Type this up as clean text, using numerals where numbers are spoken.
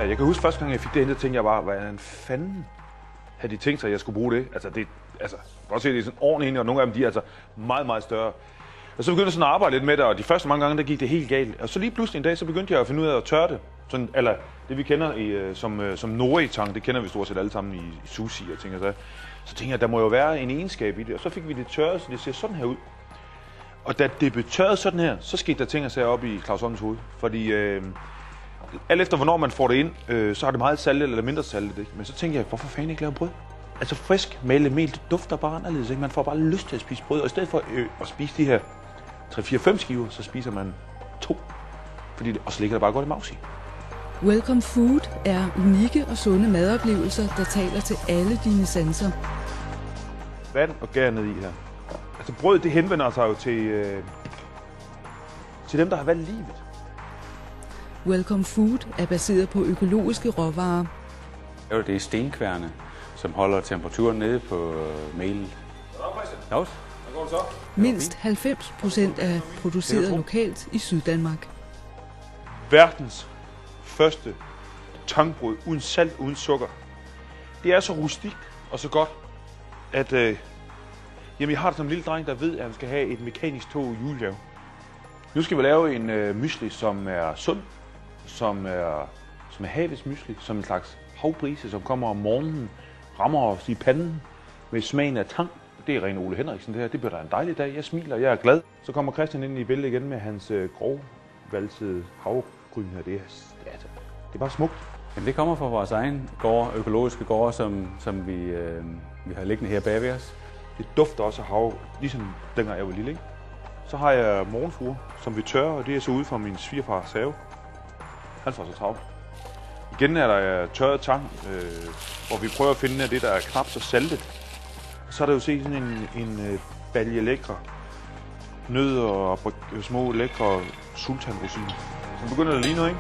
Jeg kan huske første gang, jeg fik det hentet, tænkte jeg bare, hvordan fanden havde de tænkt sig, at jeg skulle bruge det? Altså, jeg kan godt se, at det er sådan ordentligt, og nogle af dem, de er altså meget, meget større. Og så begyndte jeg sådan at arbejde lidt med det, og de første mange gange, der gik det helt galt. Og så lige pludselig en dag, så begyndte jeg at finde ud af at tørre det. Sådan, eller det vi kender som nori-tang, det kender vi stort set alle sammen i sushi og ting og så. Så tænkte jeg, at der må jo være en egenskab i det, og så fik vi det tørret, så det ser sådan her ud. Og da det blev tørret sådan her, så skete der ting og sager op i Claus Holms hoved. Fordi alt efter hvornår man får det ind, så har det meget saltet eller mindre saltet. Ikke? Men så tænkte jeg, hvorfor fanden ikke lave brød? Altså frisk malet mel, det dufter bare anderledes. Ikke? Man får bare lyst til at spise brød, og i stedet for at spise de her 3-4-5 skiver, så spiser man 2. Og så ligger der bare godt i maus i. Welcome Food er unikke og sunde madoplevelser, der taler til alle dine sanser. Vand og gær ned i her. Altså brød, det henvender sig jo til dem, der har valgt livet. Welcome Food er baseret på økologiske råvarer. Det er stenkværne, som holder temperaturen nede på melet. Mindst 90% er produceret lokalt i Syddanmark. Verdens første tangbrød uden salt, uden sukker. Det er så rustikt og så godt, at jeg har det som en lille dreng, der ved, at han skal have et mekanisk tog i julegave. Nu skal vi lave en mysli, som er sund, som er havets mysli, som en slags havbrise, som kommer om morgenen, rammer os i panden med smagen af tang. Det er ren Ole Henriksen det her. Det bliver da en dejlig dag. Jeg smiler, jeg er glad. Så kommer Christian ind i billedet igen med hans grovvalsede havgryn her. Det er bare smukt. Jamen, det kommer fra vores egen gård, økologiske gård, som vi har liggende her bagved os. Det dufter også af hav, ligesom dengang jeg var lille. Ikke? Så har jeg morgenfruer, som vi tørrer, og det er så ude fra min svigerfars have. Han får så travlt. Igen er der tørret tang, hvor vi prøver at finde det, der er knap så saltet. Så er der jo set sådan en balje lækre nødder og små lækre sultanrosiner. Så begynder det lige nu, ikke?